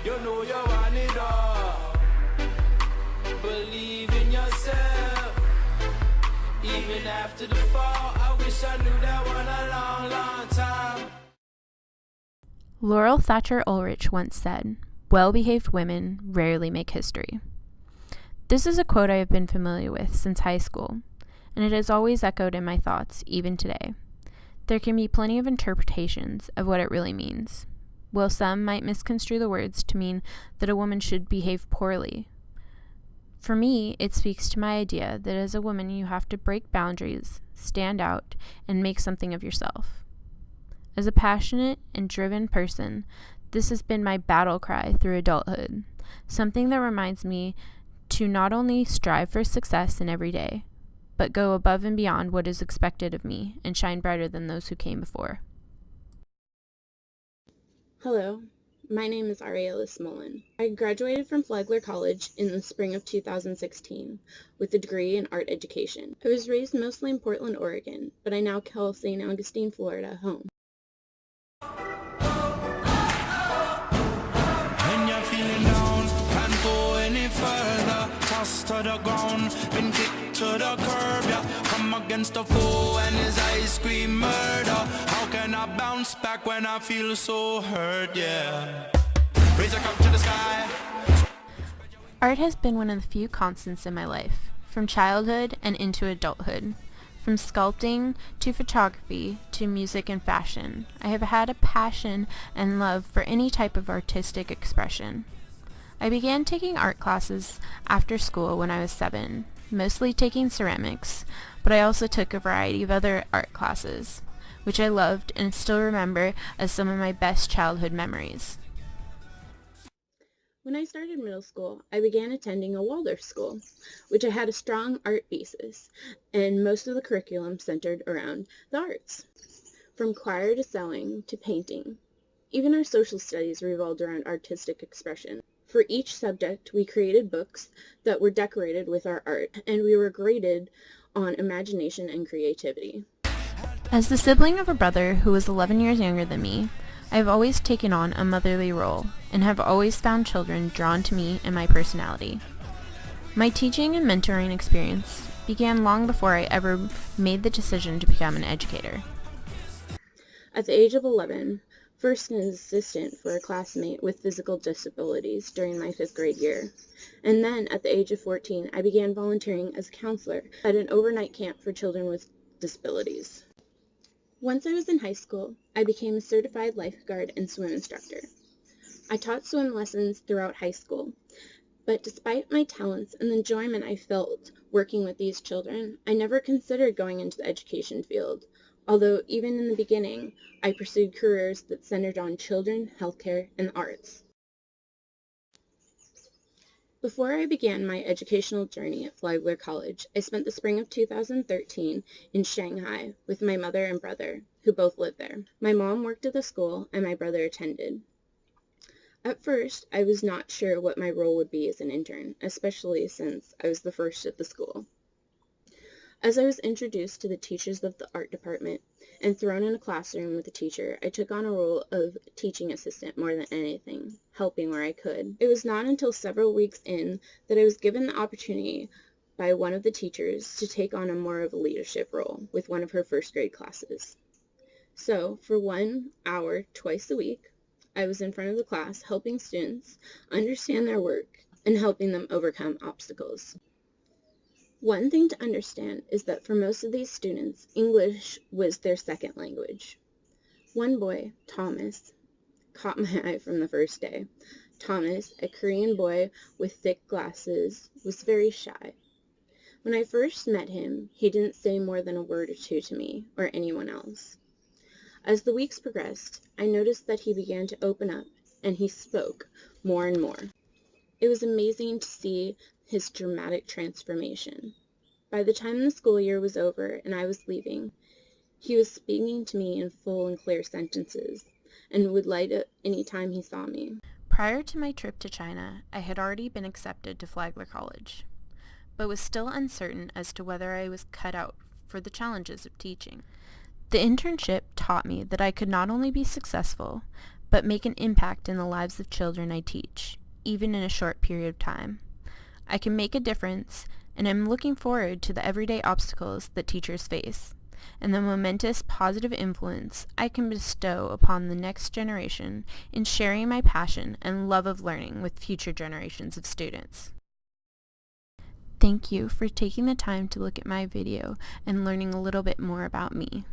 You know you want it all. Believe in yourself. Even after the fall, I wish I knew that one a long, long time. Laurel Thatcher Ulrich once said, "Well-behaved women rarely make history." This is a quote I have been familiar with since high school, and it has always echoed in my thoughts, even today. There can be plenty of interpretations of what it really means. While some might misconstrue the words to mean that a woman should behave poorly, for me, it speaks to my idea that as a woman you have to break boundaries, stand out, and make something of yourself. As a passionate and driven person, this has been my battle cry through adulthood, something that reminds me to not only strive for success in every day, but go above and beyond what is expected of me and shine brighter than those who came before. Hello, my name is Ariella. I graduated from Flagler College in the spring of 2016 with a degree in art education. I was raised mostly in Portland, Oregon, but I now call St. Augustine, Florida home. When you're feeling down, can't go any further. Tossed to the ground, been kicked to the curb, yeah. Come against the foe and his eyes scream murder. How can I bounce back when I feel so hurt, yeah. Raise a cup to the sky. Art has been one of the few constants in my life, from childhood and into adulthood. From sculpting to photography to music and fashion, I have had a passion and love for any type of artistic expression. I began taking art classes after school when I was 7, mostly taking ceramics, but I also took a variety of other art classes, which I loved and still remember as some of my best childhood memories. When I started middle school, I began attending a Waldorf school, which I had a strong art basis, and most of the curriculum centered around the arts. From choir to sewing to painting, even our social studies revolved around artistic expression. For each subject, we created books that were decorated with our art, and we were graded on imagination and creativity. As the sibling of a brother who was 11 years younger than me, I have always taken on a motherly role and have always found children drawn to me and my personality. My teaching and mentoring experience began long before I ever made the decision to become an educator. At the age of 11, first an assistant for a classmate with physical disabilities during my 5th grade year, and then at the age of 14, I began volunteering as a counselor at an overnight camp for children with disabilities. Once I was in high school, I became a certified lifeguard and swim instructor. I taught swim lessons throughout high school, but despite my talents and the enjoyment I felt working with these children, I never considered going into the education field, although even in the beginning, I pursued careers that centered on children, healthcare, and the arts. Before I began my educational journey at Flagler College, I spent the spring of 2013 in Shanghai with my mother and brother, who both lived there. My mom worked at the school, and my brother attended. At first, I was not sure what my role would be as an intern, especially since I was the first at the school. As I was introduced to the teachers of the art department and thrown in a classroom with a teacher, I took on a role of teaching assistant more than anything, helping where I could. It was not until several weeks in that I was given the opportunity by one of the teachers to take on a more of a leadership role with one of her first grade classes. So, for 1 hour twice a week, I was in front of the class helping students understand their work and helping them overcome obstacles. One thing to understand is that for most of these students, English was their second language. One boy, Thomas, caught my eye from the first day. Thomas, a Korean boy with thick glasses, was very shy. When I first met him, he didn't say more than a word or two to me or anyone else. As the weeks progressed, I noticed that he began to open up, and he spoke more and more. It was amazing to see his dramatic transformation. By the time the school year was over and I was leaving, he was speaking to me in full and clear sentences and would light up any time he saw me. Prior to my trip to China, I had already been accepted to Flagler College, but was still uncertain as to whether I was cut out for the challenges of teaching. The internship taught me that I could not only be successful, but make an impact in the lives of children I teach, even in a short period of time. I can make a difference, and I'm looking forward to the everyday obstacles that teachers face, and the momentous positive influence I can bestow upon the next generation in sharing my passion and love of learning with future generations of students. Thank you for taking the time to look at my video and learning a little bit more about me.